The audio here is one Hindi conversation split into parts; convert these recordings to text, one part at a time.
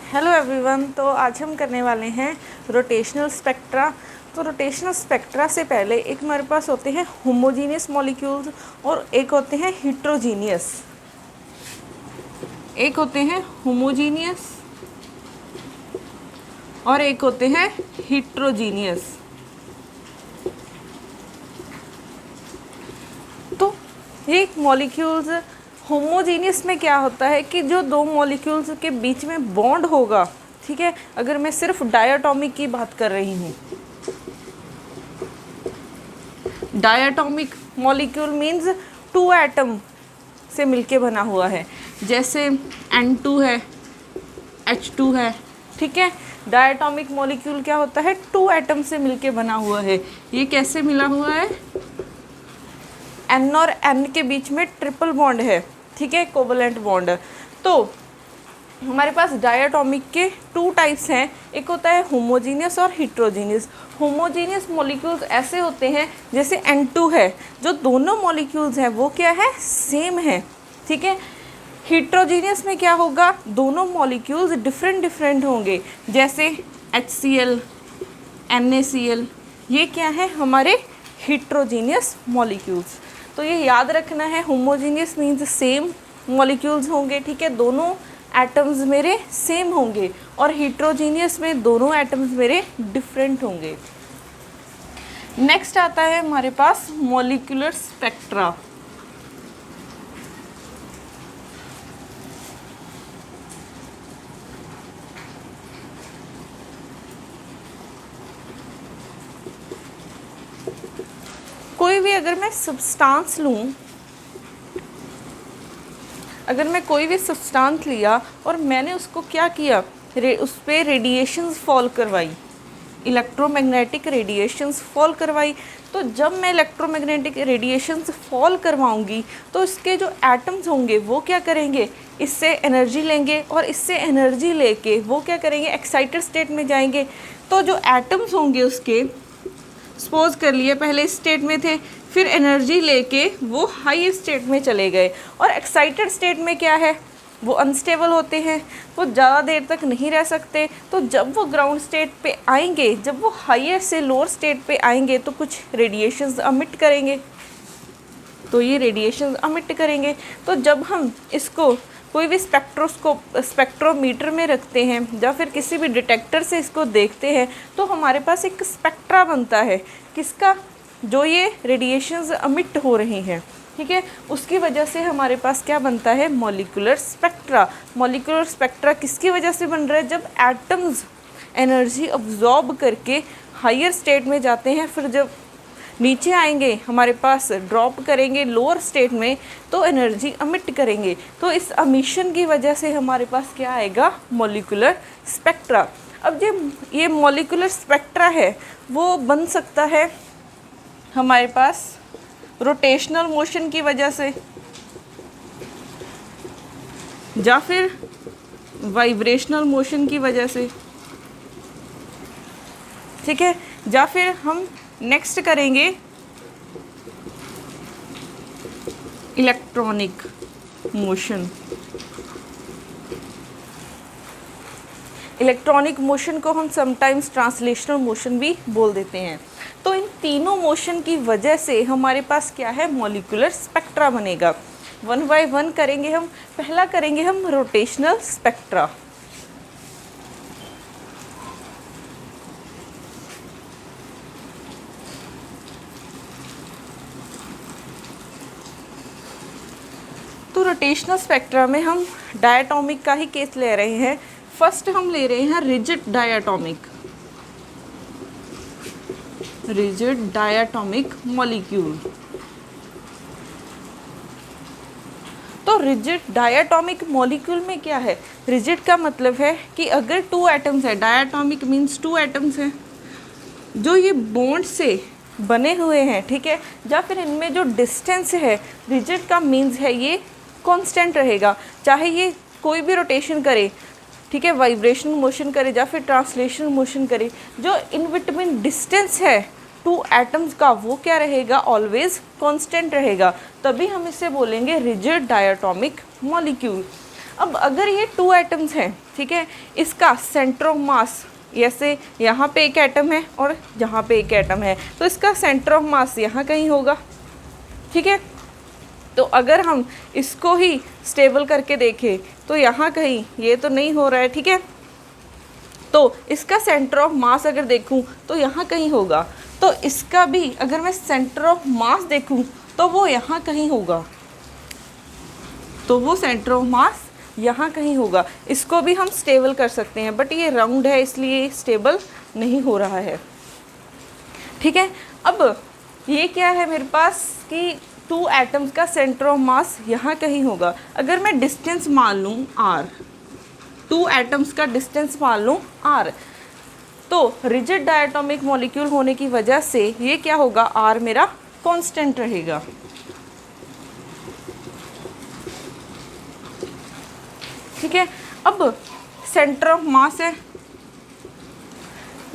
Hello everyone. तो आज हम करने वाले हैं रोटेशनल स्पेक्ट्रा। तो रोटेशनल स्पेक्ट्रा से पहले एक हमारे पास होते हैं होमोजीनियस मॉलिक्यूल्स और एक होते हैं हिट्रोजीनियस। एक होते हैं होमोजीनियस और एक होते हैं हिट्रोजीनियस। तो ये मॉलिक्यूल्स होमोजीनियस में क्या होता है कि जो दो मॉलिक्यूल्स के बीच में बॉन्ड होगा, ठीक है। अगर मैं सिर्फ डायटोमिक की बात कर रही हूँ, डायटोमिक मॉलिक्यूल मीन्स 2 एटम से मिलके बना हुआ है, जैसे N2 है, H2 है, ठीक है। डायटोमिक मॉलिक्यूल क्या होता है, 2 एटम से मिलके बना हुआ है। ये कैसे मिला हुआ है, N और N के बीच में ट्रिपल बॉन्ड है, ठीक है, कोवलेंट बॉन्ड। तो हमारे पास डायटोमिक के 2 टाइप्स हैं, एक होता है होमोजीनियस और हिट्रोजीनियस। होमोजीनियस मॉलिक्यूल्स ऐसे होते हैं जैसे N2 है, जो दोनों मॉलिक्यूल्स हैं वो क्या है, सेम है, ठीक है। हिट्रोजीनियस में क्या होगा, दोनों मॉलिक्यूल्स डिफरेंट होंगे, जैसे HCl, NaCl, ये क्या है हमारे हिट्रोजीनियस मॉलिक्यूल्स। तो ये याद रखना है, होमोजीनियस मीन्स सेम मॉलिक्यूल्स होंगे, ठीक है, दोनों एटम्स मेरे सेम होंगे, और हिट्रोजीनियस में दोनों एटम्स मेरे डिफरेंट होंगे। नेक्स्ट आता है हमारे पास मॉलिक्यूलर स्पेक्ट्रा। कोई भी अगर मैं सब्सटेंस लूँ, अगर मैं कोई भी सब्सटेंस लिया और मैंने उसको क्या किया, उस पर रेडिएशंस फॉल करवाई, इलेक्ट्रोमैग्नेटिक रेडिएशंस फॉल करवाई, तो जब मैं इलेक्ट्रोमैग्नेटिक रेडिएशंस फॉल करवाऊंगी तो इसके जो एटम्स होंगे वो क्या करेंगे, इससे एनर्जी लेंगे, और इससे एनर्जी लेके वो क्या करेंगे, एक्साइटेड स्टेट में जाएंगे। तो जो एटम्स होंगे उसके, सपोज कर लिए पहले इस स्टेट में थे, फिर एनर्जी लेके वो हाई स्टेट में चले गए, और एक्साइटेड स्टेट में क्या है, वो अनस्टेबल होते हैं, वो ज़्यादा देर तक नहीं रह सकते। तो जब वो ग्राउंड स्टेट पे आएंगे, जब वो हायर से लोअर स्टेट पे आएंगे तो कुछ रेडिएशंस अमिट करेंगे, तो ये रेडिएशंस अमिट करेंगे। तो जब हम इसको कोई भी स्पेक्ट्रोमीटर में रखते हैं या फिर किसी भी डिटेक्टर से इसको देखते हैं, तो हमारे पास एक स्पेक्ट्रा बनता है, किसका, जो ये रेडिएशंस अमिट हो रही हैं, ठीक है, उसकी वजह से हमारे पास क्या बनता है, मॉलिक्यूलर स्पेक्ट्रा। मॉलिक्यूलर स्पेक्ट्रा किसकी वजह से बन रहा है, जब एटम्स एनर्जी अब्जॉर्ब करके हायर स्टेट में जाते हैं, फिर जब नीचे आएंगे हमारे पास ड्रॉप करेंगे लोअर स्टेट में, तो एनर्जी अमिट करेंगे। तो इस अमिशन की वजह से हमारे पास क्या आएगा, मॉलिक्यूलर स्पेक्ट्रा। अब ये मॉलिक्यूलर स्पेक्ट्रा है वो बन सकता है हमारे पास रोटेशनल मोशन की वजह से, या फिर वाइब्रेशनल मोशन की वजह से, ठीक है, या फिर हम नेक्स्ट करेंगे इलेक्ट्रॉनिक मोशन। इलेक्ट्रॉनिक मोशन को हम समटाइम्स ट्रांसलेशनल मोशन भी बोल देते हैं। तो इन तीनों मोशन की वजह से हमारे पास क्या है, मॉलिक्यूलर स्पेक्ट्रा बनेगा। 1 बाय 1 करेंगे हम। पहला करेंगे हम रोटेशनल स्पेक्ट्रा। तो रोटेशनल स्पेक्ट्रा में हम डायटोमिक का ही केस ले रहे हैं। फर्स्ट हम ले रहे हैं rigid diatomic, rigid diatomic molecule. तो रिजिड डायटोमिक मॉलिक्यूल में क्या है, रिजिड का मतलब है कि अगर 2 एटम्स है, डायटोमिक मीन्स 2 एटम्स हैं जो ये बॉन्ड से बने हुए हैं, ठीक है, या फिर इनमें जो डिस्टेंस है, रिजिड का मीन्स है ये कांस्टेंट रहेगा, चाहे ये कोई भी रोटेशन करे, ठीक है, वाइब्रेशनल मोशन करे या फिर ट्रांसलेशनल मोशन करे, जो इन बिटवीन डिस्टेंस है 2 एटम्स का वो क्या रहेगा, ऑलवेज कांस्टेंट रहेगा, तभी हम इसे बोलेंगे रिजिड डायटोमिक मॉलिक्यूल। अब अगर ये 2 एटम्स हैं, ठीक है, इसका सेंटर ऑफ मास, जैसे यहाँ पे एक एटम है और यहाँ पे एक एटम है, तो इसका सेंटर ऑफ मास यहाँ कहीं होगा, ठीक है। तो अगर हम इसको ही स्टेबल करके देखें तो यहाँ कहीं, ये तो नहीं हो रहा है, ठीक है। तो इसका सेंटर ऑफ मास अगर देखूं तो यहाँ कहीं होगा, तो इसका भी अगर मैं सेंटर ऑफ मास देखूं तो वो यहाँ कहीं होगा, तो वो सेंटर ऑफ मास यहाँ कहीं होगा। इसको भी हम स्टेबल कर सकते हैं, बट ये राउंड है इसलिए स्टेबल नहीं हो रहा है, ठीक है। अब ये क्या है मेरे पास कि 2 एटम्स का सेंटर ऑफ मास यहाँ कहीं होगा। अगर मैं डिस्टेंस मान लूँ r, 2 एटम्स का डिस्टेंस मान लूँ r, तो रिजिड डायटोमिक मॉलिक्यूल होने की वजह से ये क्या होगा, r मेरा कांस्टेंट रहेगा, ठीक है। अब सेंटर ऑफ मास है,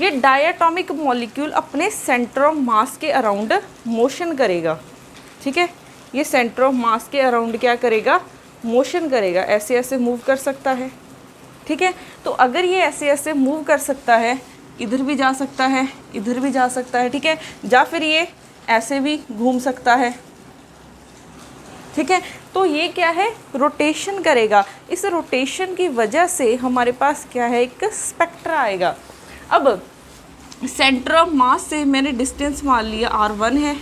ये डायटोमिक मॉलिक्यूल अपने सेंटर ऑफ मास के अराउंड मोशन करेगा, ठीक है। ये सेंटर ऑफ मास के अराउंड क्या करेगा, मोशन करेगा, ऐसे ऐसे मूव कर सकता है, ठीक है। तो अगर ये ऐसे ऐसे मूव कर सकता है, इधर भी जा सकता है, इधर भी जा सकता है, ठीक है, या फिर ये ऐसे भी घूम सकता है, ठीक है। तो ये क्या है, रोटेशन करेगा। इस रोटेशन की वजह से हमारे पास क्या है, एक स्पेक्ट्रा आएगा। अब सेंटर ऑफ मास से मैंने डिस्टेंस मान लिया r1 है,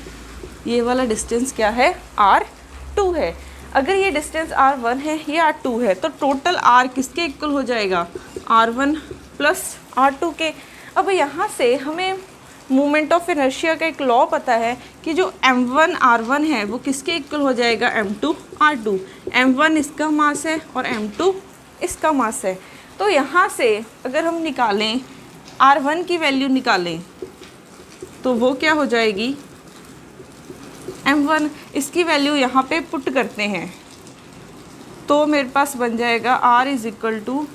ये वाला डिस्टेंस क्या है, r2 है। अगर ये डिस्टेंस r1 है, ये r2 है, तो टोटल r किसके इक्वल हो जाएगा, r1 प्लस r2 के। अब यहाँ से हमें मोमेंट ऑफ इनर्शिया का एक लॉ पता है कि जो m1 r1 है वो किसके इक्वल हो जाएगा, m2 r2। m1 इसका मास है और m2 इसका मास है। तो यहाँ से अगर हम निकालें r1 की वैल्यू निकालें तो वो क्या हो जाएगी, m1, इसकी वैल्यू यहाँ पे पुट करते हैं तो मेरे पास बन जाएगा r is equal to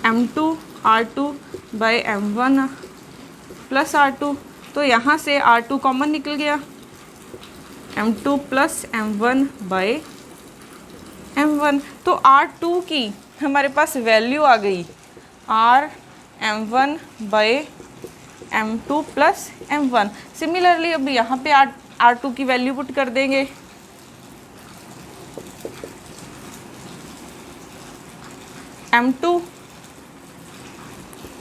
m2 r2 by m1 plus r2। तो यहाँ से r2 कॉमन निकल गया, m2 plus m1 by m1। तो r2 की हमारे पास वैल्यू आ गई r m1 by m2 plus m1। Similarly अब यहाँ पे r2 की वैल्यू पुट कर देंगे, m2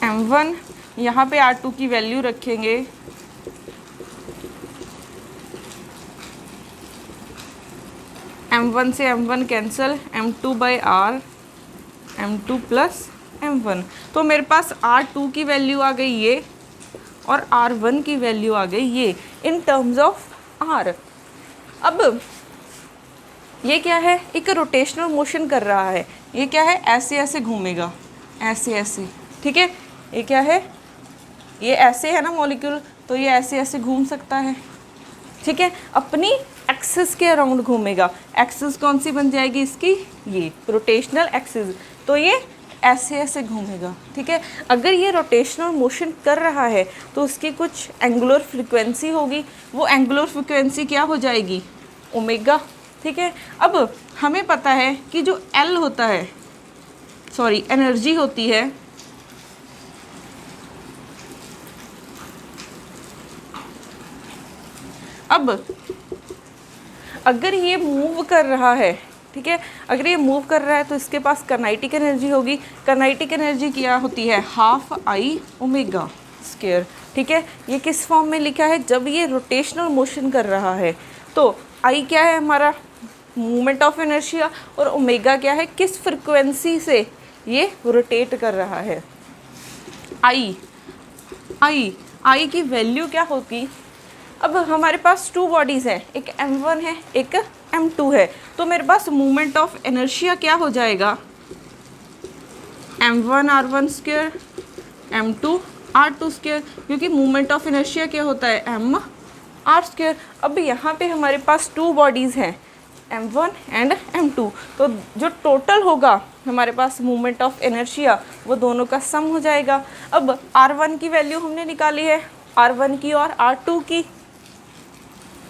m1, यहाँ पे r2 की वैल्यू रखेंगे m1 से m1 cancel, m2 by r, m2 plus m1। तो मेरे पास r2 की वैल्यू आ गई ये और r1 की वैल्यू आ गई ये इन टर्म्स ऑफ r। अब ये क्या है, एक रोटेशनल मोशन कर रहा है, ये क्या है, ऐसे ऐसे घूमेगा, ऐसे ऐसे, ठीक है। ये क्या है, ये ऐसे है ना मॉलिक्यूल, तो ये ऐसे ऐसे घूम सकता है, ठीक है, अपनी एक्सिस के अराउंड घूमेगा। एक्सिस कौन सी बन जाएगी इसकी, ये रोटेशनल एक्सिस, तो ये ऐसे ऐसे घूमेगा, ठीक है। अगर ये रोटेशनल मोशन कर रहा है तो उसकी कुछ एंगुलर फ्रिक्वेंसी होगी, वो एंगुलर फ्रिक्वेंसी क्या हो जाएगी, ओमेगा, ठीक है। अब हमें पता है कि जो L होता है, सॉरी एनर्जी होती है, अब अगर ये मूव कर रहा है, ठीक है, अगर ये मूव कर रहा है तो इसके पास काइनेटिक एनर्जी होगी। काइनेटिक एनर्जी क्या होती है, हाफ आई ओमेगा स्क्वायर, ठीक है। ये किस फॉर्म में लिखा है, जब ये रोटेशनल मोशन कर रहा है तो आई क्या है हमारा मोमेंट ऑफ इनर्शिया, और ओमेगा क्या है, किस फ्रिक्वेंसी से ये रोटेट कर रहा है। आई की वैल्यू क्या होगी, अब हमारे पास 2 बॉडीज़ हैं, एक m1 है एक m2 है, तो मेरे पास मोमेंट ऑफ इनर्शिया क्या हो जाएगा, m1 r1 square m2 r2 square, क्योंकि मोमेंट ऑफ इनर्शिया क्या होता है m r स्क्वायर। अब यहाँ पे हमारे पास 2 बॉडीज़ हैं m1 एंड m2, तो जो टोटल होगा हमारे पास मोमेंट ऑफ इनर्शिया वो दोनों का सम हो जाएगा। अब r1 की वैल्यू हमने निकाली है, r1 की और r2 की,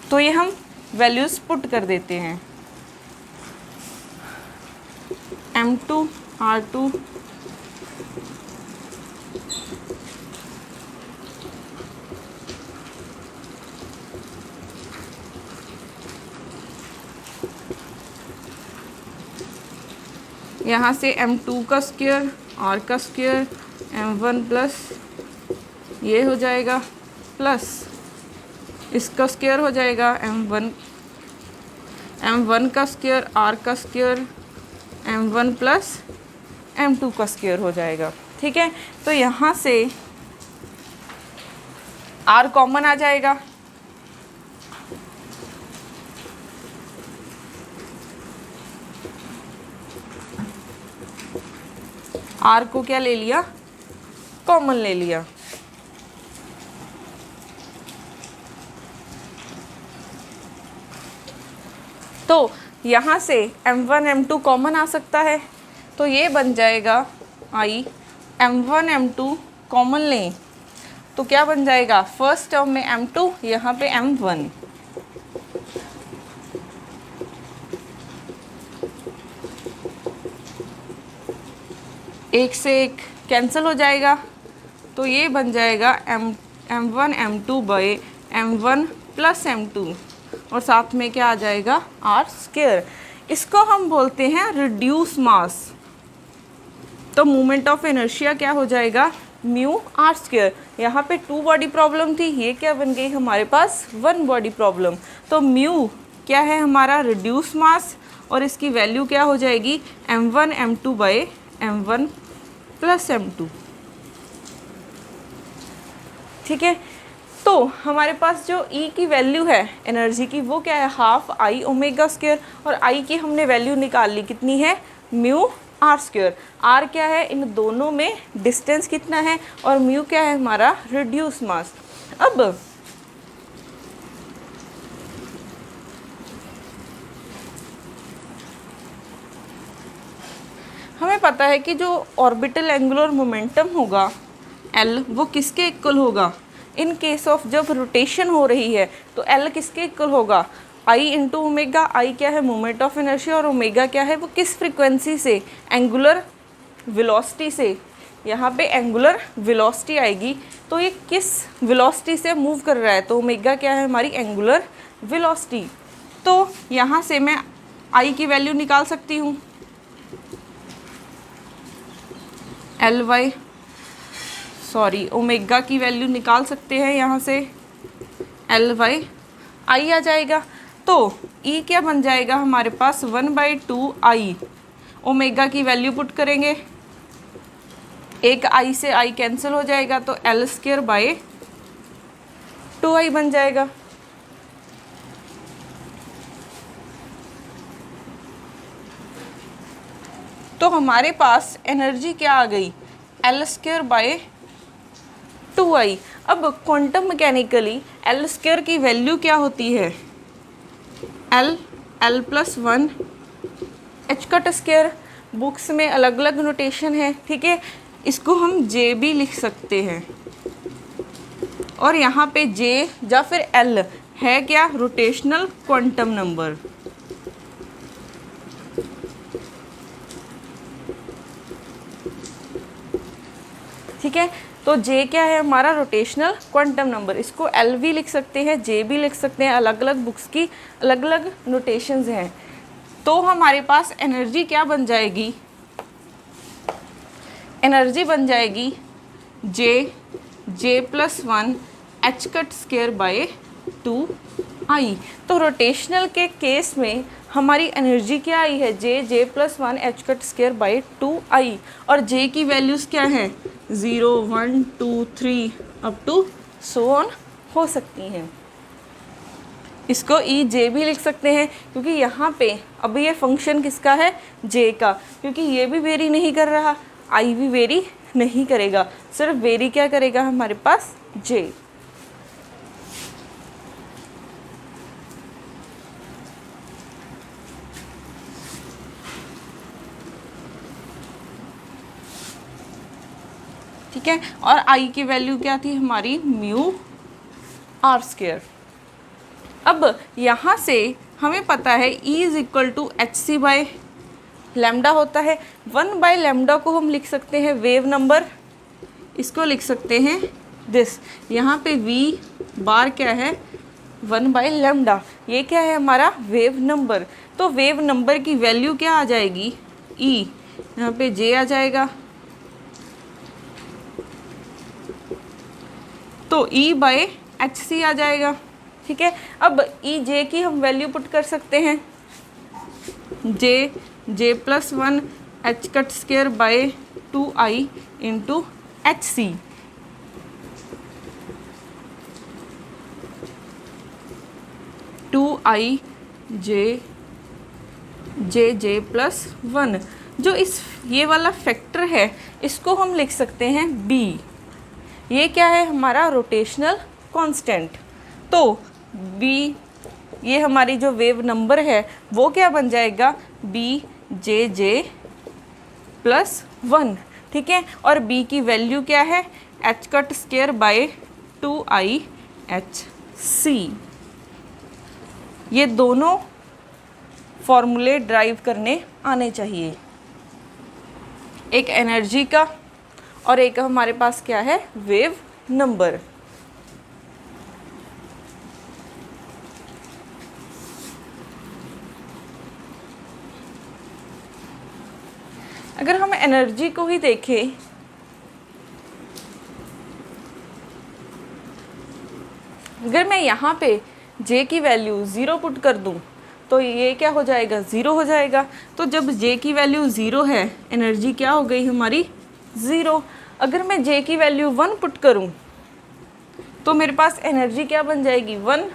तो ये हम वैल्यूज़ पुट कर देते हैं। m2 r2 यहाँ से m2 का स्क्वायर r का स्क्वायर m1 प्लस ये हो जाएगा प्लस इसका स्क्वायर हो जाएगा m1 का स्क्वायर r का स्क्वायर m1 प्लस m2 का स्क्वायर हो जाएगा। ठीक है, तो यहाँ से r कॉमन आ जाएगा, r को क्या ले लिया, कॉमन ले लिया। तो यहाँ से m1 m2 कॉमन आ सकता है, तो ये बन जाएगा i m1 m2 कॉमन लें तो क्या बन जाएगा, फर्स्ट टर्म में m2, यहाँ पे m1, एक से एक कैंसिल हो जाएगा, तो ये बन जाएगा m1 m2 by m1 plus m2 और साथ में क्या आ जाएगा, r स्क्वायर। इसको हम बोलते हैं रिड्यूस मास। तो मोमेंट ऑफ इनर्शिया क्या हो जाएगा, म्यू r स्क्वायर। यहाँ पे 2 बॉडी प्रॉब्लम थी, ये क्या बन गई हमारे पास 1 बॉडी प्रॉब्लम। तो म्यू क्या है हमारा, रिड्यूस मास, और इसकी वैल्यू क्या हो जाएगी, m1 m2 by m1 plus m2। ठीक है, तो हमारे पास जो E की वैल्यू है एनर्जी की, वो क्या है, हाफ आई ओमेगा स्क्वायर, और I की हमने वैल्यू निकाल ली, कितनी है, म्यू r स्क्वायर। r क्या है, इन दोनों में डिस्टेंस कितना है, और म्यू क्या है हमारा, रिड्यूस मास। अब हमें पता है कि जो ऑर्बिटल एंगुलर मोमेंटम होगा L, वो किसके इक्वल होगा, इन केस ऑफ जब रोटेशन हो रही है तो L किसके इक्वल होगा, I इंटू ओमेगा। I क्या है, मोमेंट ऑफ इनर्शिया, और ओमेगा क्या है, वो किस फ्रीक्वेंसी से, एंगुलर वेलोसिटी से। यहाँ पे एंगुलर वेलोसिटी आएगी, तो ये किस वेलोसिटी से मूव कर रहा है, तो ओमेगा क्या है हमारी एंगुलर वेलोसिटी। तो यहाँ से मैं I की वैल्यू निकाल सकती हूँ, ओमेगा की वैल्यू निकाल सकते हैं यहाँ से, I आ जाएगा। तो E क्या बन जाएगा हमारे पास, 1/2I। ओमेगा की वैल्यू पुट करेंगे, एक I से I कैंसिल हो जाएगा, तो L स्क्वायर बाई 2I बन जाएगा। तो हमारे पास एनर्जी क्या आ गई, L स्क्वायर बाई 2I। अब क्वांटम मैकेनिकली L स्क्वायर की वैल्यू क्या होती है, L plus 1 h cut square. Books में अलग अलग नोटेशन है, ठीक है, इसको हम J भी लिख सकते हैं, और यहाँ पे J या फिर L है क्या, रोटेशनल क्वांटम नंबर। ठीक है, तो J क्या है हमारा, रोटेशनल क्वांटम नंबर। इसको L भी लिख सकते हैं, J भी लिख सकते हैं, अलग अलग बुक्स की अलग अलग नोटेशंस हैं। तो हमारे पास एनर्जी क्या बन जाएगी, एनर्जी बन जाएगी J plus 1 h cut square by 2I। तो रोटेशनल के केस में हमारी एनर्जी क्या आई है, J plus 1 h cut square by 2I, और J की वैल्यूज़ क्या हैं, 0 1 2 3 अप टू सो ऑन हो सकती हैं। इसको EJ भी लिख सकते हैं, क्योंकि यहाँ पे अभी ये फंक्शन किसका है, J का, क्योंकि ये भी वेरी नहीं कर रहा, I भी वेरी नहीं करेगा, सिर्फ वेरी क्या करेगा हमारे पास, J। ठीक है, और I की वैल्यू क्या थी हमारी, म्यू r स्क्वायर। अब यहाँ से हमें पता है E is equal to h c by lambda होता है। 1/λ को हम लिख सकते हैं वेव नंबर, इसको लिख सकते हैं दिस, यहाँ पे v बार क्या है 1/λ, ये क्या है हमारा वेव नंबर। तो वेव नंबर की वैल्यू क्या आ जाएगी e, यहाँ पे j आ जाएगा, तो E/hc आ जाएगा। ठीक है, अब ई जे की हम वैल्यू पुट कर सकते हैं, j+1 h²/2i into hc। j+1 जो ये वाला फैक्टर है इसको हम लिख सकते हैं b, ये क्या है हमारा रोटेशनल कांस्टेंट। तो b ये हमारी जो वेव नंबर है वो क्या बन जाएगा bjj+1। ठीक है, और b की वैल्यू क्या है h²/2ihc। ये दोनों फॉर्मूले ड्राइव करने आने चाहिए, एक एनर्जी का और एक हमारे पास क्या है वेव नंबर। अगर हम एनर्जी को ही देखें, अगर मैं यहाँ पे J की वैल्यू 0 पुट कर दूँ तो ये क्या हो जाएगा 0 हो जाएगा। तो जब J की वैल्यू 0 है एनर्जी क्या हो गई हमारी 0। अगर मैं J की वैल्यू 1 पुट करूँ तो मेरे पास एनर्जी क्या बन जाएगी 1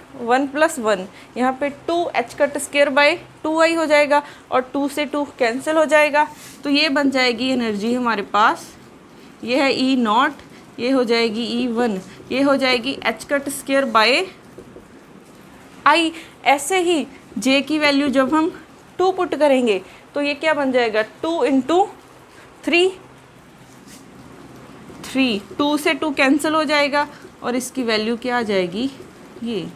+ 1, यहाँ पे 2h²/2i हो जाएगा और 2 से 2 कैंसिल हो जाएगा। तो ये बन जाएगी एनर्जी हमारे पास, ये है E0, ये हो जाएगी E1, ये हो जाएगी h²/i। ऐसे ही J की वैल्यू जब हम 2 पुट करेंगे तो ये क्या बन जाएगा 2 × 3, 2 से 2 कैंसिल हो जाएगा और इसकी वैल्यू क्या आ जाएगी ये।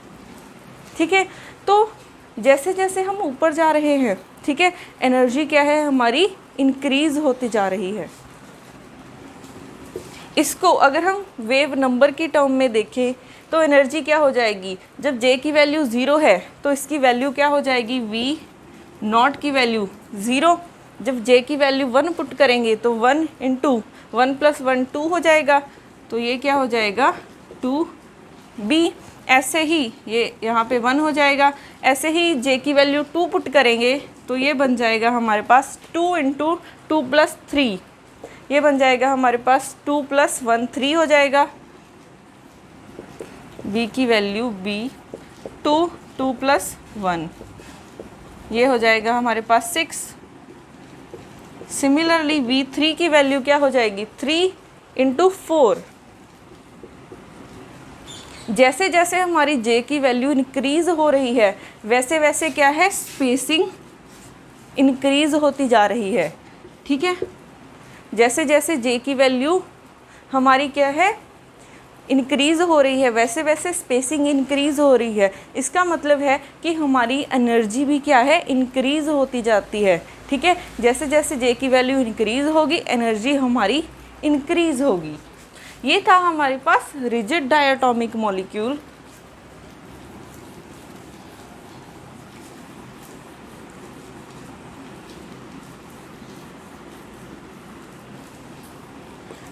ठीक है, तो जैसे जैसे हम ऊपर जा रहे हैं, ठीक है, एनर्जी क्या है हमारी इंक्रीज होती जा रही है। इसको अगर हम वेव नंबर की टर्म में देखें तो एनर्जी क्या हो जाएगी, जब J की वैल्यू 0 है तो इसकी वैल्यू क्या हो जाएगी V0 की वैल्यू 0। जब J की वैल्यू 1 पुट करेंगे तो 1 × 1 + 1 2 हो जाएगा, तो ये क्या हो जाएगा 2B। ऐसे ही ये यहाँ पे 1 हो जाएगा। ऐसे ही J की वैल्यू 2 पुट करेंगे तो ये बन जाएगा हमारे पास 2 × 2 + 3, ये बन जाएगा हमारे पास 2 + 1 3 हो जाएगा। B की वैल्यू B 2 + 1, ये हो जाएगा हमारे पास 6। सिमिलरली V3 की वैल्यू क्या हो जाएगी 3 × 4। जैसे जैसे हमारी J की वैल्यू इंक्रीज हो रही है वैसे वैसे क्या है स्पेसिंग इंक्रीज होती जा रही है। ठीक है, जैसे जैसे J की वैल्यू हमारी क्या है इंक्रीज़ हो रही है वैसे वैसे स्पेसिंग इंक्रीज़ हो रही है। इसका मतलब है कि हमारी एनर्जी भी क्या है इंक्रीज़ होती जाती है। ठीक है, जैसे जैसे J की वैल्यू इंक्रीज़ होगी एनर्जी हमारी इंक्रीज़ होगी। ये था हमारे पास रिजिड डायटोमिक मॉलिक्यूल।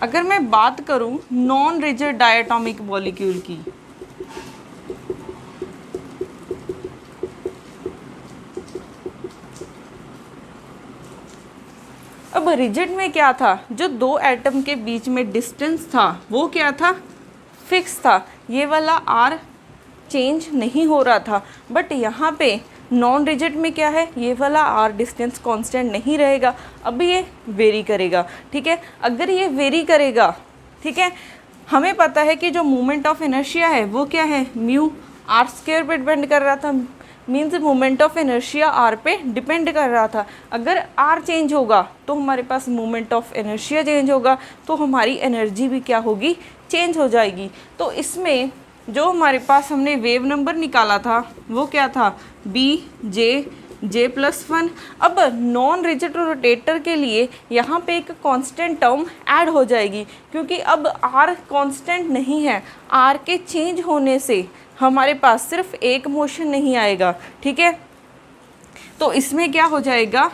अगर मैं बात करूं नॉन रिजिड डायटोमिक मॉलिक्यूल की, अब रिजिड में क्या था, जो दो एटम के बीच में डिस्टेंस था वो क्या था फिक्स था, ये वाला R चेंज नहीं हो रहा था। बट यहाँ पे नॉन रिजिड में क्या है, ये वाला R डिस्टेंस कांस्टेंट नहीं रहेगा, अब ये वेरी करेगा। ठीक है, अगर ये वेरी करेगा, ठीक है, हमें पता है कि जो मोमेंट ऑफ इनर्शिया है वो क्या है म्यू r² पे डिपेंड कर रहा था, means moment of inertia R पे डिपेंड कर रहा था। अगर R चेंज होगा तो हमारे पास मोमेंट ऑफ इनर्शिया चेंज होगा, तो हमारी एनर्जी भी क्या होगी चेंज हो जाएगी। तो इसमें जो हमारे पास हमने वेव नंबर निकाला था वो क्या था BJ J+1। अब नॉन रिजिड रोटेटर के लिए यहाँ पे एक कांस्टेंट टर्म ऐड हो जाएगी, क्योंकि अब R कांस्टेंट नहीं है, R के चेंज होने से हमारे पास सिर्फ एक मोशन नहीं आएगा, ठीक है। तो इसमें क्या हो जाएगा,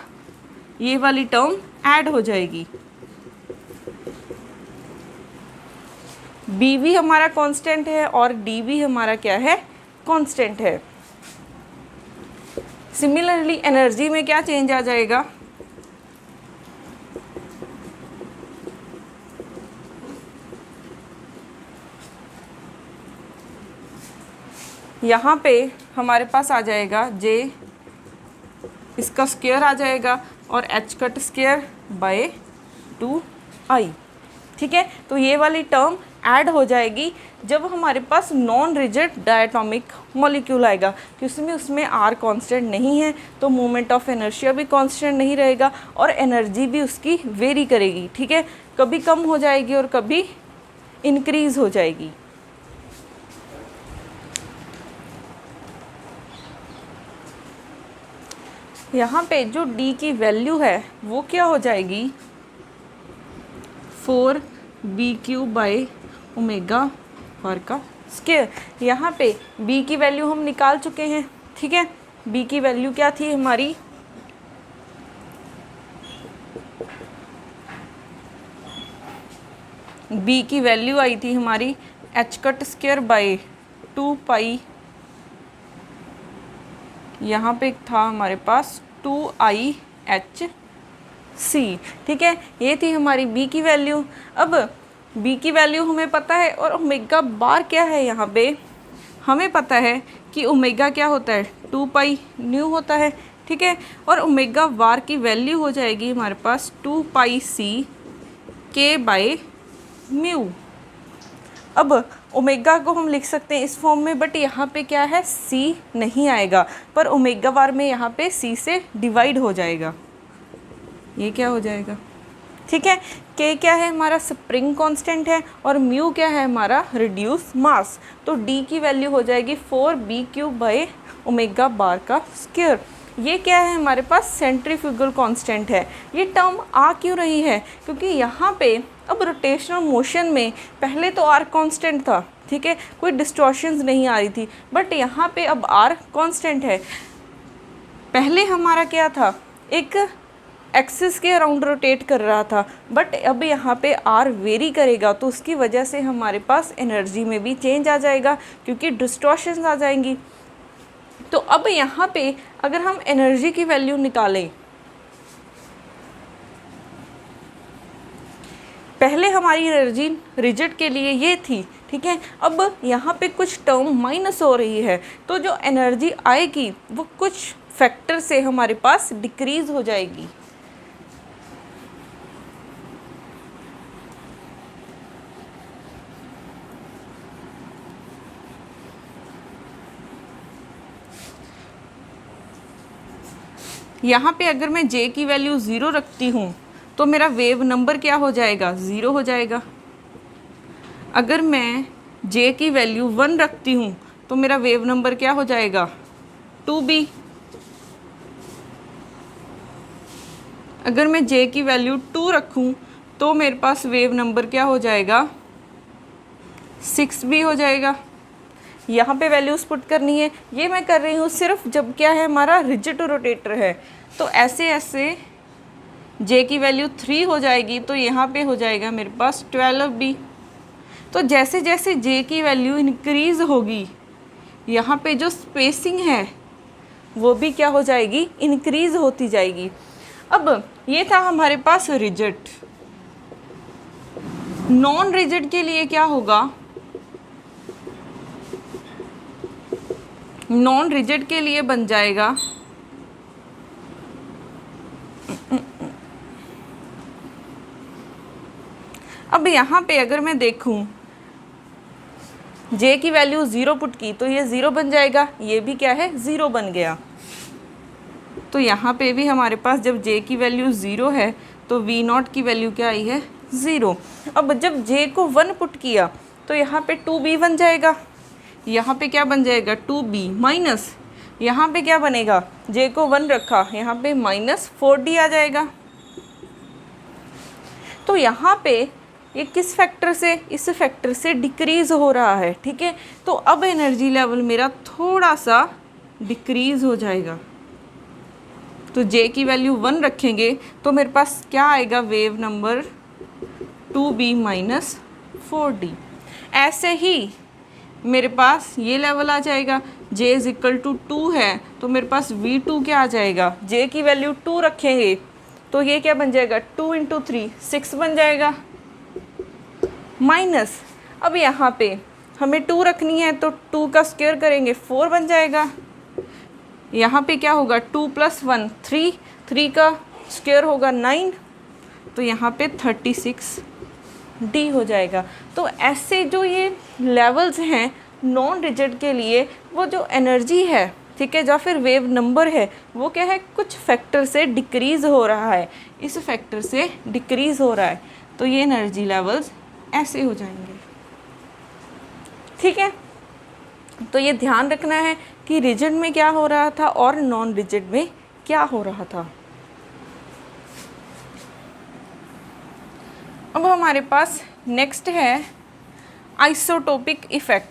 ये वाली टर्म ऐड हो जाएगी। बी भी हमारा कांस्टेंट है और डी भी हमारा क्या है, कांस्टेंट है। सिमिलरली एनर्जी में क्या चेंज आ जाएगा, यहाँ पे हमारे पास आ जाएगा J, इसका स्क्वायर आ जाएगा और H cut square by 2I, ठीक है। तो ये वाली टर्म ऐड हो जाएगी जब हमारे पास नॉन रिजिड डायटोमिक मॉलिक्यूल आएगा, क्योंकि उसमें R कांस्टेंट नहीं है, तो मोमेंट ऑफ इनर्शिया भी कांस्टेंट नहीं रहेगा और एनर्जी भी उसकी वेरी करेगी, ठीक है। कभी कम हो जाएगी और कभी इंक्रीज हो जाएगी। यहाँ पे जो D की वैल्यू है वो क्या हो जाएगी, 4BQ बाई ओमेगा R का स्क्वायर। यहाँ पे B की वैल्यू हम निकाल चुके हैं, ठीक है। B की वैल्यू क्या थी हमारी, B की वैल्यू आई थी हमारी H कट स्क्वायर बाई 2 यहाँ पे था हमारे पास 2IHC, ठीक है। ये थी हमारी B की वैल्यू। अब B की वैल्यू हमें पता है और ओमेगा बार क्या है, यहाँ पे हमें पता है कि ओमेगा क्या होता है, 2 न्यू होता है, ठीक है। और ओमेगा बार की वैल्यू हो जाएगी हमारे पास 2 K बाई म्यू। अब ओमेगा को हम लिख सकते हैं इस फॉर्म में, बट यहाँ पे क्या है, C नहीं आएगा, पर ओमेगा बार में यहाँ पे C से डिवाइड हो जाएगा, ये क्या हो जाएगा, ठीक है। K क्या है हमारा, स्प्रिंग कांस्टेंट है और म्यू क्या है हमारा, रिड्यूस मास। तो D की वैल्यू हो जाएगी 4BQ बाई ओमेगा बार का स्क्वायर। ये क्या है हमारे पास, सेंट्रीफ्यूगल कांस्टेंट है। ये टर्म आ क्यों रही है, क्योंकि यहाँ पे अब रोटेशनल मोशन में पहले तो R कांस्टेंट था, ठीक है, कोई डिस्टॉर्शंस नहीं आ रही थी, बट यहाँ पे अब R कांस्टेंट है। पहले हमारा क्या था, एक एक्सिस के अराउंड रोटेट कर रहा था, बट अब यहाँ पे R वेरी करेगा, तो उसकी वजह से हमारे पास एनर्जी में भी चेंज आ जाएगा, क्योंकि डिस्टॉर्शंस आ जाएंगी। तो अब यहाँ पे अगर हम एनर्जी की वैल्यू निकालें, पहले हमारी एनर्जी रिजिड के लिए ये थी, ठीक है। अब यहाँ पे कुछ टर्म माइनस हो रही है, तो जो एनर्जी आएगी वो कुछ फैक्टर से हमारे पास डिक्रीज हो जाएगी। यहाँ पे अगर मैं J की वैल्यू 0 रखती हूँ तो मेरा वेव नंबर क्या हो जाएगा, 0 हो जाएगा। अगर मैं J की वैल्यू 1 रखती हूँ तो मेरा वेव नंबर क्या हो जाएगा, 2B। अगर मैं J की वैल्यू 2 रखूँ तो मेरे पास वेव नंबर क्या हो जाएगा, 6B हो जाएगा। यहाँ पे वैल्यूज पुट करनी है, ये मैं कर रही हूँ सिर्फ जब क्या है हमारा रिजिड रोटेटर है। तो ऐसे ऐसे J की वैल्यू 3 हो जाएगी, तो यहाँ पे हो जाएगा मेरे पास 12B। तो जैसे जैसे J की वैल्यू इंक्रीज़ होगी, यहाँ पे जो स्पेसिंग है वो भी क्या हो जाएगी, इंक्रीज़ होती जाएगी। अब ये था हमारे पास रिजिड। नॉन रिजिड के लिए क्या होगा, नॉन रिजिड के लिए बन जाएगा अब यहाँ पे अगर मैं देखूँ J की वैल्यू 0 पुट की तो ये 0 बन जाएगा, ये भी क्या है 0 बन गया। तो यहाँ पे भी हमारे पास जब J की वैल्यू 0 है तो V0 की वैल्यू क्या आई है, 0। अब जब J को 1 पुट किया तो यहाँ पे 2B बन जाएगा, यहाँ पे क्या बन जाएगा 2B माइनस यहाँ पे क्या बनेगा, J को 1 रखा, यहाँ पे -4D आ जाएगा। तो यहाँ पे ये किस फैक्टर से, इस फैक्टर से डिक्रीज़ हो रहा है, ठीक है। तो अब एनर्जी लेवल मेरा थोड़ा सा डिक्रीज़ हो जाएगा। तो J की वैल्यू 1 रखेंगे तो मेरे पास क्या आएगा, वेव नंबर 2B - 4D। ऐसे ही मेरे पास ये लेवल आ जाएगा, J = 2 है तो मेरे पास V2 क्या आ जाएगा, J की वैल्यू 2 रखेंगे तो ये क्या बन जाएगा, 2 × 3 6 बन जाएगा, माइनस, अब यहाँ पे हमें 2 रखनी है तो 2 का स्क्वायर करेंगे 4 बन जाएगा। यहाँ पे क्या होगा, 2 + 1 3, 3 का स्क्वायर होगा 9, तो यहाँ पे 36D हो जाएगा। तो ऐसे जो ये लेवल्स हैं नॉन रिजिड के लिए, वो जो एनर्जी है, ठीक है, या फिर वेव नंबर है, वो क्या है, कुछ फैक्टर से डिक्रीज़ हो रहा है, इस फैक्टर से डिक्रीज़ हो रहा है, तो ये एनर्जी लेवल्स ऐसे हो जाएंगे, ठीक है। तो ये ध्यान रखना है कि रिजिड में क्या हो रहा था और नॉन रिजिड में क्या हो रहा था। अब हमारे पास नेक्स्ट है isotopic effect.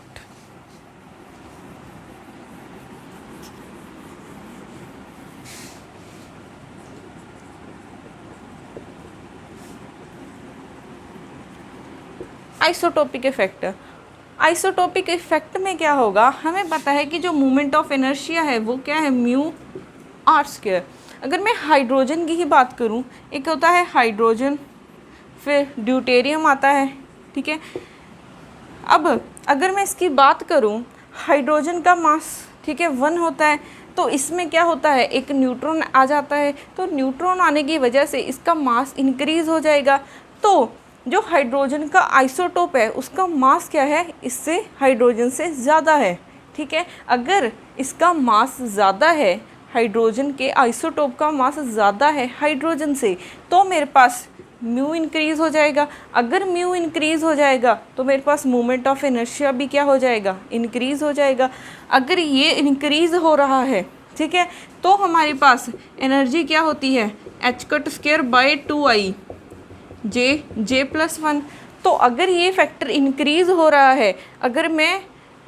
Isotopic effect, isotopic effect में क्या होगा, हमें पता है कि जो मोमेंट ऑफ इनर्शिया है वो क्या है, μr²। अगर मैं हाइड्रोजन की ही बात करूं, एक होता है हाइड्रोजन, फिर ड्यूटेरियम आता है, ठीक है। अब अगर मैं इसकी बात करूं, हाइड्रोजन का मास, ठीक है, 1 होता है, तो इसमें क्या होता है, एक न्यूट्रॉन आ जाता है, तो न्यूट्रॉन आने की वजह से इसका मास इंक्रीज़ हो जाएगा। तो जो हाइड्रोजन का आइसोटोप है उसका मास क्या है, इससे हाइड्रोजन से ज़्यादा है, ठीक है। अगर इसका मास ज़्यादा है, हाइड्रोजन के आइसोटोप का मास ज़्यादा है हाइड्रोजन से, तो मेरे पास म्यू इंक्रीज़ हो जाएगा। अगर म्यू इंक्रीज़ हो जाएगा तो मेरे पास मोमेंट ऑफ इनर्शिया भी क्या हो जाएगा, इंक्रीज़ हो जाएगा। अगर ये इंक्रीज़ हो रहा है, ठीक है, तो हमारे पास एनर्जी क्या होती है, h²/2I J+1। तो अगर ये फैक्टर इंक्रीज़ हो रहा है, अगर मैं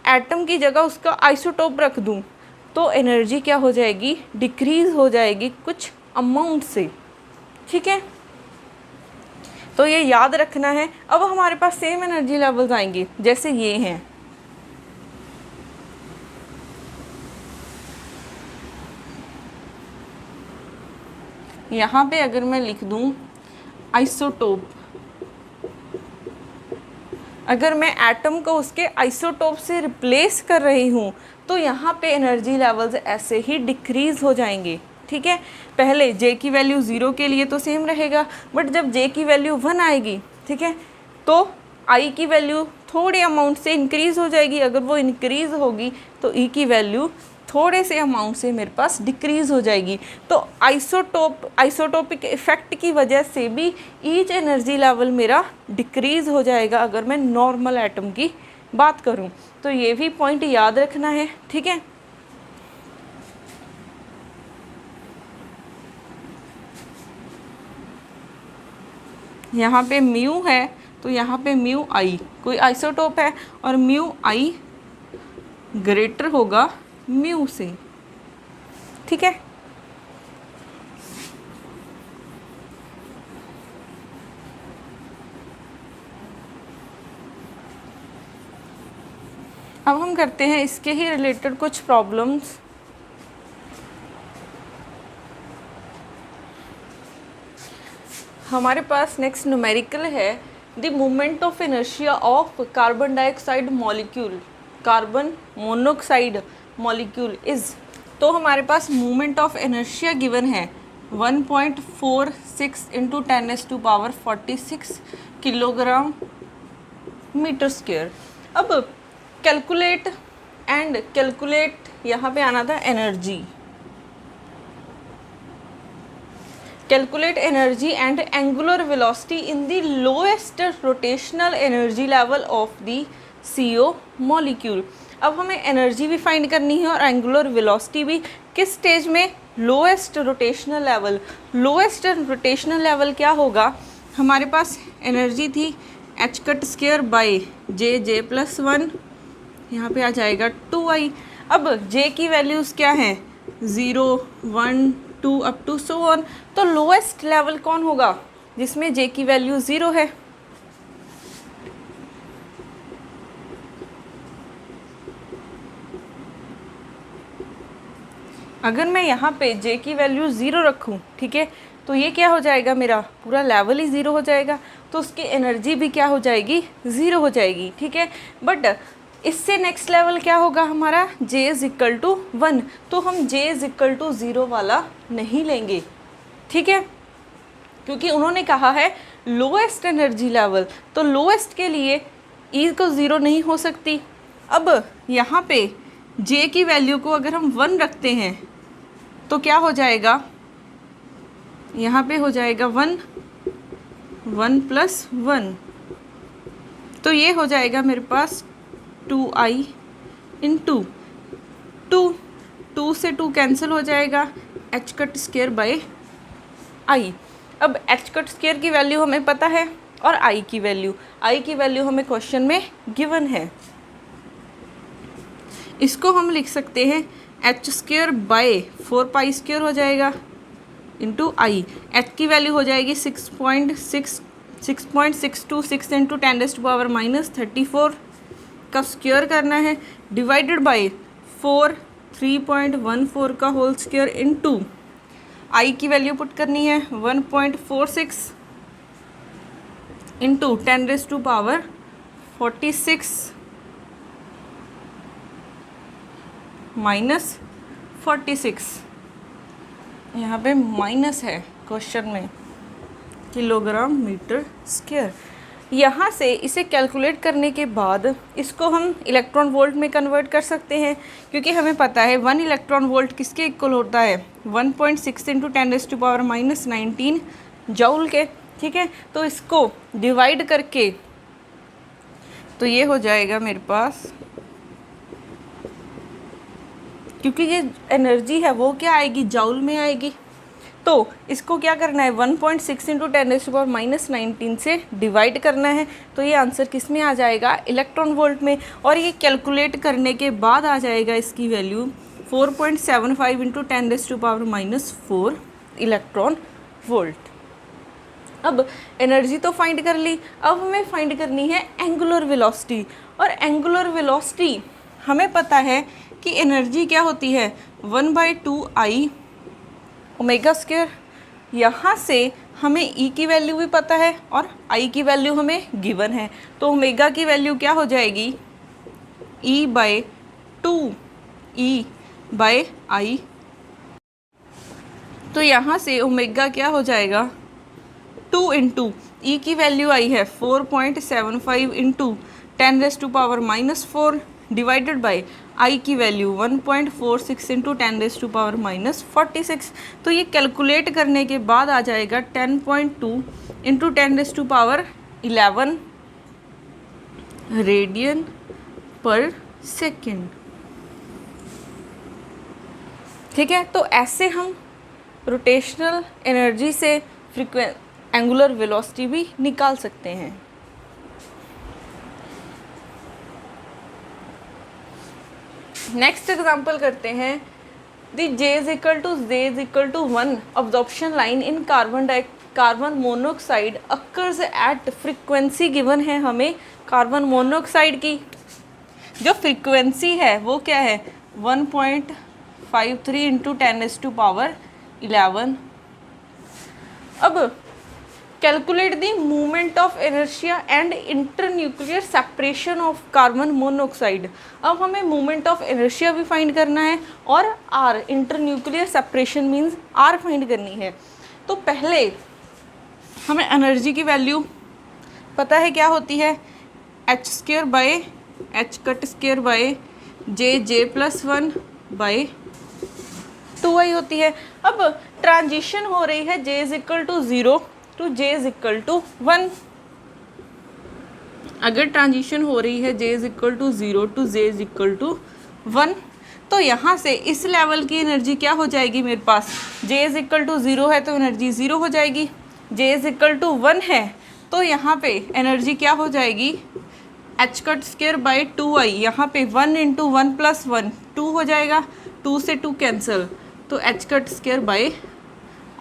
एटम की जगह उसका आइसोटोप रख दूं, तो एनर्जी क्या हो जाएगी, डिक्रीज़ हो जाएगी कुछ अमाउंट से, ठीक है। तो ये याद रखना है। अब हमारे पास सेम एनर्जी लेवल्स आएंगे जैसे ये हैं, यहाँ पे अगर मैं लिख दूं आइसोटोप, अगर मैं एटम को उसके आइसोटोप से रिप्लेस कर रही हूँ तो यहाँ पे एनर्जी लेवल्स ऐसे ही डिक्रीज़ हो जाएंगे, ठीक है। पहले J की वैल्यू 0 के लिए तो सेम रहेगा, बट जब J की वैल्यू 1 आएगी, ठीक है, तो I की वैल्यू थोड़े अमाउंट से इंक्रीज़ हो जाएगी। अगर वो इंक्रीज़ होगी तो E की वैल्यू थोड़े से अमाउंट से मेरे पास डिक्रीज़ हो जाएगी। तो आइसोटोपिक इफ़ेक्ट की वजह से भी ईच एनर्जी लेवल मेरा डिक्रीज़ हो जाएगा अगर मैं नॉर्मल एटम की बात करूं। तो ये भी पॉइंट याद रखना है, ठीक है। यहाँ पे म्यू है तो यहाँ पे म्यू आई, कोई आइसोटोप है और म्यू आई ग्रेटर होगा म्यू से, ठीक है। अब हम करते हैं इसके ही रिलेटेड कुछ प्रॉब्लम्स। हमारे पास नेक्स्ट न्यूमेरिकल है the movement of inertia of carbon dioxide molecule, carbon monoxide molecule is. तो हमारे पास मूवमेंट ऑफ इनर्शिया गिवन है 1.46 × 10⁻46 किलोग्राम मीटर स्क्वायर। अब कैलकुलेट यहाँ पे आना था energy, calculate energy and angular velocity in the lowest rotational energy level of the CO molecule. अब हमें एनर्जी भी फाइंड करनी है और एंगुलर वेलोसिटी भी। किस स्टेज में? Lowest rotational level. Lowest rotational level क्या होगा? हमारे पास एनर्जी थी H cut square by j plus 1, यहाँ पे आ जाएगा 2i। अब जे की वैल्यूज़ क्या हैं? 0, 1, 2 अप टू सो ऑन। तो लोएस्ट लेवल कौन होगा? जिसमें जे की वैल्यू 0 है। अगर मैं यहाँ पे जे की वैल्यू 0 रखूँ, ठीक है, तो ये क्या हो जाएगा? मेरा पूरा लेवल ही 0 हो जाएगा, तो उसकी एनर्जी भी क्या हो जाएगी? 0 हो जाएगी, ठीक है। बट इससे नेक्स्ट लेवल क्या होगा हमारा? जे इज इक्वल टू 1। तो हम जे इज इक्वल टू 0 वाला नहीं लेंगे, ठीक है, क्योंकि उन्होंने कहा है लोएस्ट एनर्जी लेवल, तो लोएस्ट के लिए ई को 0 नहीं हो सकती। अब यहाँ पे जे की वैल्यू को अगर हम 1 रखते हैं तो क्या हो जाएगा? यहाँ पे हो जाएगा 1, 1 प्लस 1, तो ये हो जाएगा मेरे पास 2i इंटू 2 से 2 कैंसिल हो जाएगा, एच कट स्क्वायर बाय आई। अब एच कट स्क्वायर की वैल्यू हमें पता है और आई की वैल्यू हमें क्वेश्चन में गिवन है। इसको हम लिख सकते हैं H square bye 4 pi square हो जाएगा इंटू आई। एच की वैल्यू हो जाएगी 6.626 इंटू 10⁻⁻34 का स्क्वायर करना है, डिवाइडेड बाय 4 3.14 का होल स्क्वायर इंटू आई की वैल्यू पुट करनी है 1.46 इंटू 10⁻46 माइनस 46, यहाँ पे माइनस है क्वेश्चन में, किलोग्राम मीटर स्क्वायर। यहाँ से इसे कैलकुलेट करने के बाद इसको हम इलेक्ट्रॉन वोल्ट में कन्वर्ट कर सकते हैं, क्योंकि हमें पता है 1 इलेक्ट्रॉन वोल्ट किसके इक्वल होता है? 1.6 इंटू 10⁻⁻19 जूल के, ठीक है। तो इसको डिवाइड करके तो ये हो जाएगा मेरे पास, क्योंकि ये एनर्जी है वो क्या आएगी? जूल में आएगी। तो इसको क्या करना है? 1.6 इंटू 10⁻⁻19 से डिवाइड करना है, तो ये आंसर किस में आ जाएगा? इलेक्ट्रॉन वोल्ट में। और ये कैलकुलेट करने के बाद आ जाएगा इसकी वैल्यू 4.75 इंटू 10⁻⁻4 इलेक्ट्रॉन वोल्ट। अब एनर्जी तो फाइंड कर ली, अब हमें फाइंड करनी है एंगुलर वेलोसिटी। और एंगुलर वेलोसिटी हमें पता है कि एनर्जी क्या होती है? 1/2i omega square. यहाँ से हमें ई की वैल्यू भी पता है और आई की वैल्यू हमें गिवन है, तो ओमेगा की वैल्यू क्या हो जाएगी? E/2E/I। तो यहाँ से ओमेगा क्या हो जाएगा? 2 इंटू ई की वैल्यू आई है 4.75 इंटू 10⁻⁻4 डिवाइडेड बाय आई की वैल्यू 1.46 इंटू 10⁻⁻46। तो ये कैलकुलेट करने के बाद आ जाएगा 10.2 इंटू 10⁻11 रेडियन पर सेकेंड, ठीक है। तो ऐसे हम रोटेशनल एनर्जी से एंगुलर वेलोसिटी भी निकाल सकते हैं। नेक्स्ट एग्जाम्पल करते हैं। The J is equal to 1 absorption line in carbon monoxide occurs at frequency given है हमें कार्बन मोनोऑक्साइड की। जो फ्रीक्वेंसी है वो क्या है? 1.53 इंटू 10⁻11। अब calculate the movement of inertia and internuclear separation of carbon monoxide. अब हमें मूवमेंट ऑफ इनर्शिया भी फाइंड करना है और r internuclear separation means r find करनी है। तो पहले हमें एनर्जी की वैल्यू पता है क्या होती है? H square by h cut square by j plus 1 by 2i होती है। अब ट्रांजिशन हो रही है J is equal to 0 to J is equal to 1। अगर ट्रांजिशन हो रही है J is equal to 0 to J is equal to 1, तो यहाँ से इस लेवल की एनर्जी क्या हो जाएगी मेरे पास, J इज इक्वल टू 0 है तो एनर्जी 0 हो जाएगी, J इज इक्वल टू 1 है तो यहाँ पे एनर्जी क्या हो जाएगी, h cut square by 2i, यहाँ पे 1 इंटू 1 प्लस 1 2 हो जाएगा, 2 से 2 कैंसिल, तो h cut square by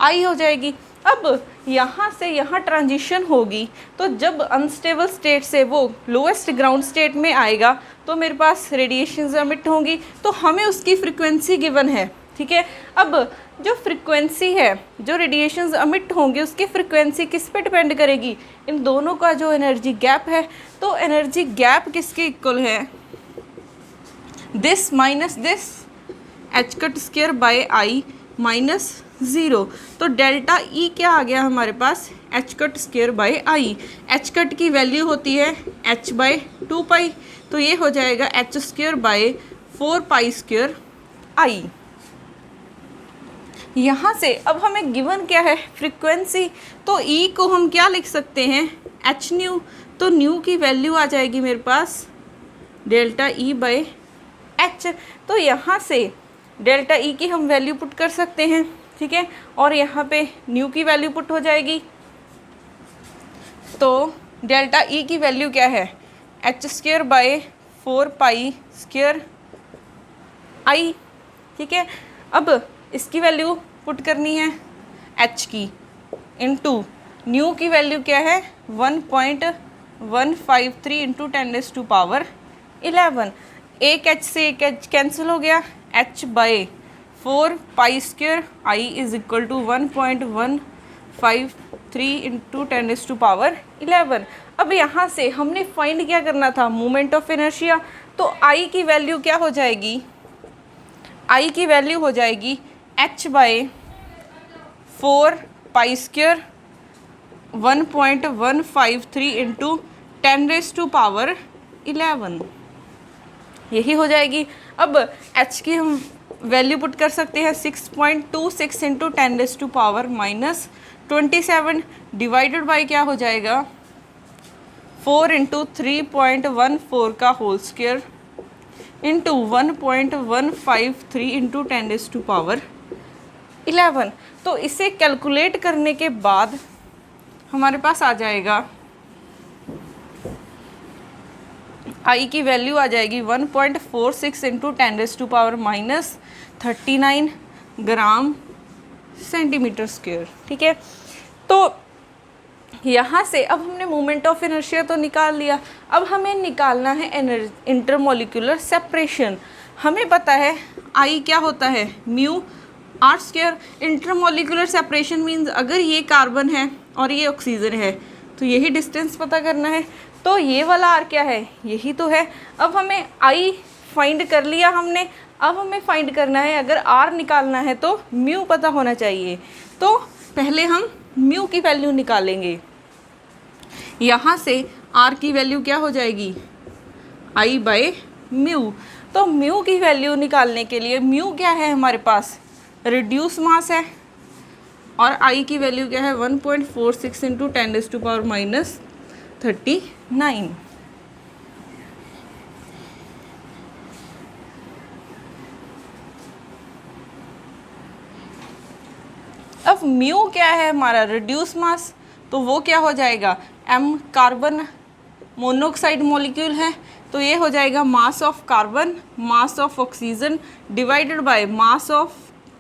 i हो जाएगी। अब यहाँ से यहाँ ट्रांजिशन होगी तो जब अनस्टेबल स्टेट से वो लोएस्ट ग्राउंड स्टेट में आएगा तो मेरे पास रेडिएशंस एमिट होंगी, तो हमें उसकी फ्रिक्वेंसी गिवन है, ठीक है। अब जो फ्रिक्वेंसी है, जो रेडिएशंस एमिट होंगे उसकी फ्रिक्वेंसी किस पे डिपेंड करेगी, इन दोनों का जो एनर्जी गैप है, तो एनर्जी गैप किसके इक्वल है, this minus this, h cut square bye i minus 0, तो डेल्टा E क्या आ गया हमारे पास, h cut square bye i, h cut की वैल्यू होती है h बाय 2 पाई, तो ये हो जाएगा h square by 4 pi square i। यहाँ से अब हमें गिवन क्या है, फ्रिक्वेंसी, तो E को हम क्या लिख सकते हैं, h न्यू, तो न्यू की वैल्यू आ जाएगी मेरे पास डेल्टा E बाय h, तो यहाँ से डेल्टा E की हम वैल्यू पुट कर सकते हैं, ठीक है, और यहाँ पे न्यू की वैल्यू पुट हो जाएगी, तो डेल्टा E की वैल्यू क्या है, h square by 4 pi square i, ठीक है। अब इसकी वैल्यू पुट करनी है h की, इनटू न्यू की वैल्यू क्या है 1.153 इंटू 10⁻11, एक h से एक h कैंसिल हो गया, h by 4 pi square i is equal to 1.153 into 10⁻11। अब यहाँ से हमने फाइंड क्या करना था, मोमेंट ऑफ इनर्शिया, तो i की वैल्यू क्या हो जाएगी, i की वैल्यू हो जाएगी h by 4 pi square 1.153 into 10⁻11, यही हो जाएगी। अब h की हम वैल्यू पुट कर सकते हैं 6.26 इंटू 10⁻⁻27 डिवाइडेड बाई क्या हो जाएगा 4 इंटू 3.14 का होल स्क्वायर इंटू 1.153 इंटू 10⁻11। तो इसे कैलकुलेट करने के बाद हमारे पास आ जाएगा I की वैल्यू आ जाएगी 1.46 इंटू 10⁻39 ग्राम सेंटीमीटर स्क्वायर, ठीक है। तो यहाँ से अब हमने मोमेंट ऑफ इनर्शिया तो निकाल लिया, अब हमें निकालना है इंटरमोलिकुलर सेपरेशन। हमें पता है I क्या होता है, mu r square. Intermolecular separation means अगर ये कार्बन है और ये ऑक्सीजन है तो यही डिस्टेंस पता करना है, तो ये वाला आर क्या है, यही तो है। अब हमें I फाइंड कर लिया हमने, अब हमें फाइंड करना है, अगर आर निकालना है तो म्यू पता होना चाहिए, तो पहले हम म्यू की वैल्यू निकालेंगे। यहाँ से आर की वैल्यू क्या हो जाएगी, I बाय म्यू। तो म्यू की वैल्यू निकालने के लिए म्यू क्या है हमारे पास, रिड्यूस मास है, और I की वैल्यू क्या है 1.46 इंटू 10⁻39। अब म्यू क्या है हमारा, रिड्यूस मास, तो वो क्या हो जाएगा, m कार्बन मोनोऑक्साइड मॉलिक्यूल है, तो ये हो जाएगा mass of carbon mass of oxygen divided by mass of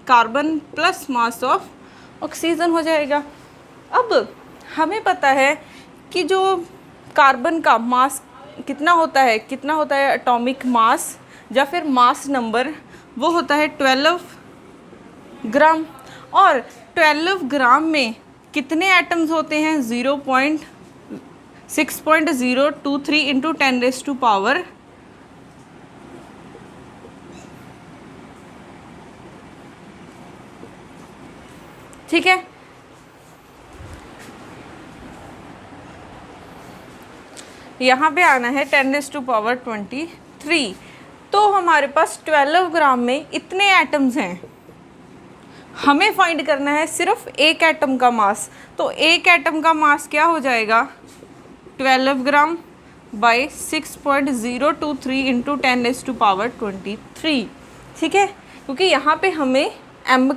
carbon plus mass of oxygen हो जाएगा। अब हमें पता है कि जो कार्बन का मास कितना होता है एटॉमिक मास या फिर मास नंबर, वो होता है 12 ग्राम, और 12 ग्राम में कितने एटम्स होते हैं, 0.6.023 इंटू 10⁻, ठीक है। यहाँ पे आना है 10⁻23, तो हमारे पास 12 ग्राम में इतने एटम्स हैं, हमें फाइंड करना है सिर्फ एक एटम का मास, तो एक एटम का मास क्या हो जाएगा 12 ग्राम बाई 6.023 इंटू 10⁻23। ठीक है, क्योंकि यहाँ पे हमें एम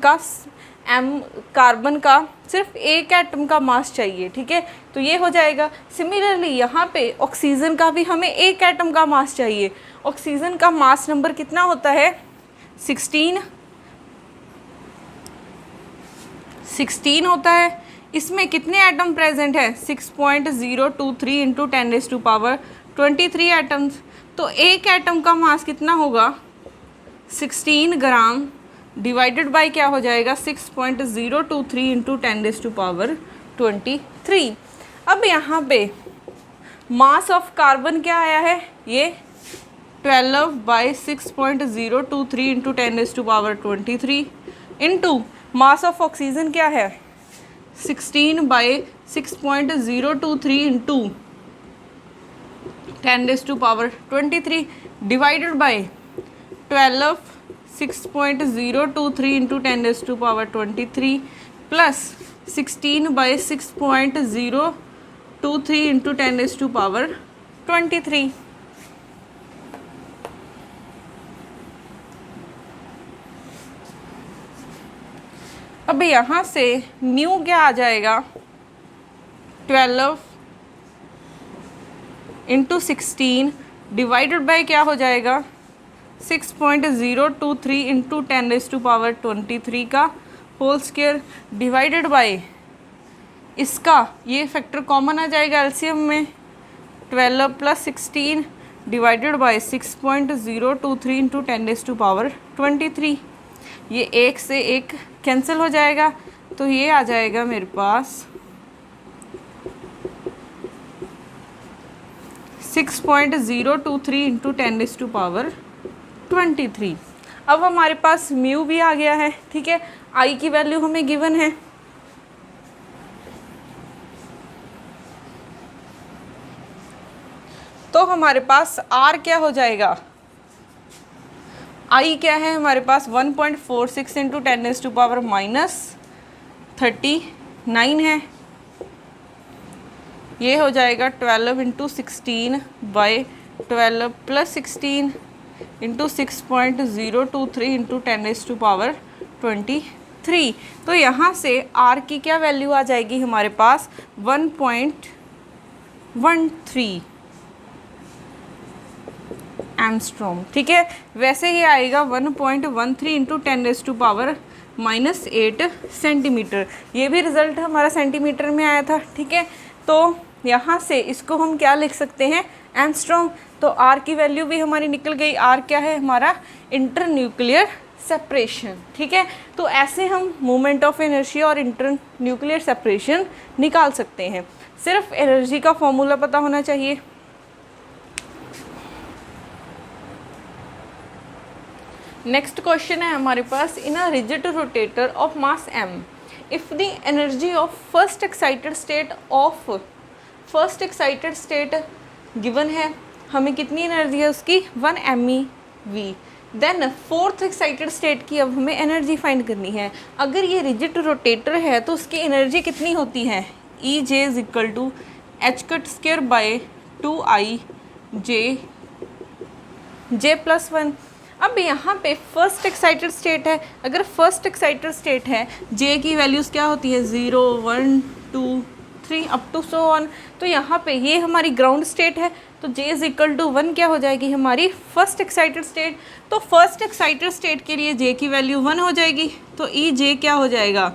कार्बन का सिर्फ एक एटम का मास चाहिए। ठीक है, तो ये हो जाएगा। सिमिलरली यहाँ पे ऑक्सीजन का भी हमें एक एटम का मास चाहिए। ऑक्सीजन का मास नंबर कितना होता है? 16 होता है। इसमें कितने एटम प्रेजेंट है? 6.023 इंटू 10⁻23 एटम्स। तो एक एटम का मास कितना होगा? 16 ग्राम डिवाइडेड बाय क्या हो जाएगा? 6.023 इंटू 10⁻23। अब यहाँ पे मास ऑफ कार्बन क्या आया है? ये 12 by 6.023 into 10⁻23 into mass of oxygen क्या है? 16 by 6.023 into 10⁻23 divided by 12 6.023 into 10⁻23 plus 16 by 6.023 into 10⁻23। अब यहाँ से म्यू क्या आ जाएगा? 12 इंटू 16 डिवाइडेड बाई क्या हो जाएगा? 6.023 इंटू 10⁻23 का होल स्क्वायर डिवाइडेड बाई इसका ये फैक्टर कॉमन आ जाएगा एलसीएम में, 12 प्लस 16 डिवाइडेड बाई 6.023 इंटू 10⁻23। ये एक से एक कैंसिल हो जाएगा, तो ये आ जाएगा मेरे पास 6.023 इंटू 10⁻23। अब हमारे पास म्यू भी आ गया है। ठीक है, आई की वैल्यू हमें गिवन है। तो हमारे पास आर क्या हो जाएगा? आई क्या है हमारे पास? 1.46 इंटू 10⁻39 है। ये हो जाएगा 12 into 16 by 12 plus 16 into 6.023 into 10⁻23। तो यहाँ से आर की क्या वैल्यू आ जाएगी हमारे पास? 1.13 एंगस्ट्रॉम। ठीक है, वैसे ही आएगा 1.13 इंटू 10⁻⁻8 सेंटीमीटर। ये भी रिजल्ट हमारा सेंटीमीटर में आया था। ठीक है, तो यहाँ से इसको हम क्या लिख सकते हैं? एंगस्ट्रॉम। तो आर की वैल्यू भी हमारी निकल गई। आर क्या है हमारा? Inter nuclear separation. ठीक है, तो ऐसे हम मोमेंट ऑफ इनर्शिया और इंटर न्यूक्लियर सेपरेशन निकाल सकते हैं। सिर्फ एनर्जी का फॉर्मूला पता होना चाहिए। नेक्स्ट क्वेश्चन है हमारे पास, in a rigid rotator of mass m if the energy of first excited state given है, हमें कितनी एनर्जी है उसकी? 1 MeV। Then fourth excited state की अब हमें एनर्जी फाइंड करनी है। अगर ये रिजिड रोटेटर है तो उसकी एनर्जी कितनी होती है? EJ is equal to h² by 2I J plus 1। अब यहाँ पे फर्स्ट एक्साइटेड स्टेट है। अगर फर्स्ट एक्साइटेड स्टेट है, J की वैल्यूज़ क्या होती है? 0 1 2 3 अप टू सो ऑन। तो यहाँ पे ये हमारी ग्राउंड स्टेट है, तो J इज इक्वल टू 1 क्या हो जाएगी? हमारी फर्स्ट एक्साइटेड स्टेट। तो फर्स्ट एक्साइटेड स्टेट के लिए J की वैल्यू 1 हो जाएगी, तो EJ क्या हो जाएगा?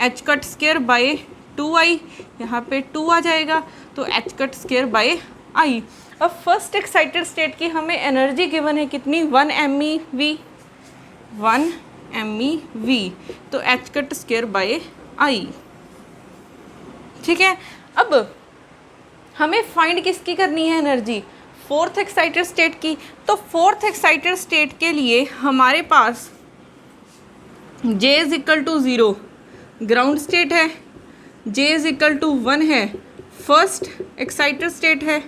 h² बाय 2I, यहाँ पे 2 आ जाएगा, तो h² बाय I। अब फर्स्ट एक्साइटेड स्टेट की हमें एनर्जी गिवन है कितनी? 1 MeV, तो h² बाय I। ठीक है, अब हमें फाइंड किसकी करनी है एनर्जी? फोर्थ एक्साइटेड स्टेट की। तो फोर्थ एक्साइटेड स्टेट के लिए हमारे पास J is equal to 0 ground state है, J इज इक्वल टू 1 है फर्स्ट एक्साइटेड स्टेट है,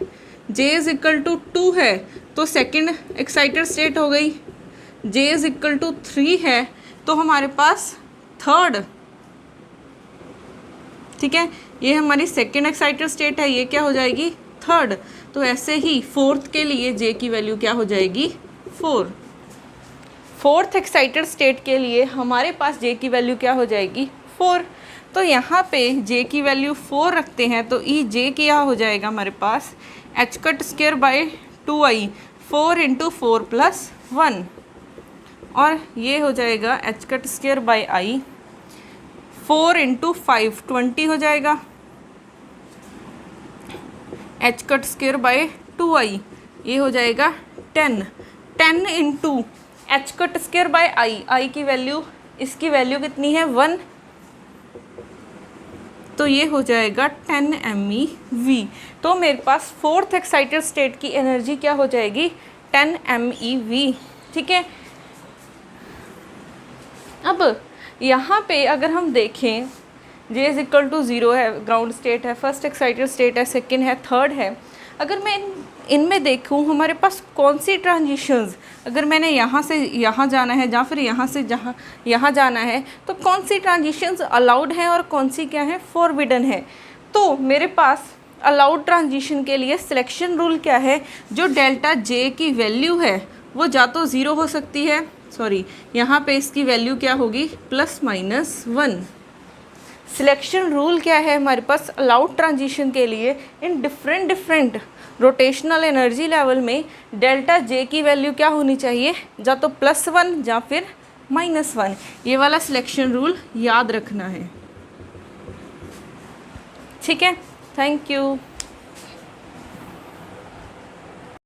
J इज इक्वल टू 2 है तो सेकंड एक्साइटेड स्टेट हो गई, J इज इक्वल टू 3 है तो हमारे पास थर्ड। ठीक है, ये हमारी सेकेंड एक्साइटेड स्टेट है, ये क्या हो जाएगी? थर्ड। तो ऐसे ही फोर्थ के लिए जे की वैल्यू क्या हो जाएगी 4। फोर्थ एक्साइटेड स्टेट के लिए हमारे पास जे की वैल्यू क्या हो जाएगी 4। तो यहाँ पे जे की वैल्यू 4 रखते हैं तो ई जे क्या हो जाएगा हमारे पास H cut square by 2i, 4 × 4 + 1, और ये हो जाएगा एच कट स्क्वायर बाय आई, 4 × 5 20 हो जाएगा, H cut square by 2i ये हो जाएगा 10 × एच कट स्क्वायर बाय आई की वैल्यू, इसकी वैल्यू कितनी है 1, तो ये हो जाएगा 10 MeV। तो मेरे पास फोर्थ एक्साइटेड स्टेट की एनर्जी क्या हो जाएगी 10 MeV। ठीक है। अब यहाँ पे अगर हम देखें J = 0 है, ग्राउंड स्टेट है, फर्स्ट एक्साइटेड स्टेट है, सेकंड है, थर्ड है। अगर मैं इनमें देखूँ हमारे पास कौन सी ट्रांजिशंस, अगर मैंने यहाँ से यहाँ जाना है या फिर यहाँ से यहाँ जाना है, तो कौन सी ट्रांजिशंस अलाउड हैं और कौन सी क्या है फॉरबिडन है। तो मेरे पास अलाउड ट्रांजिशन के लिए सिलेक्शन रूल क्या है, जो डेल्टा J की वैल्यू है वो जा तो 0 हो सकती है, यहाँ पे इसकी वैल्यू क्या होगी ±1। सिलेक्शन रूल क्या है हमारे पास अलाउड ट्रांजिशन के लिए, in different rotational energy level में डेल्टा J की वैल्यू क्या होनी चाहिए, या तो +1 या फिर -1। ये वाला सिलेक्शन रूल याद रखना है। ठीक है, थैंक यू।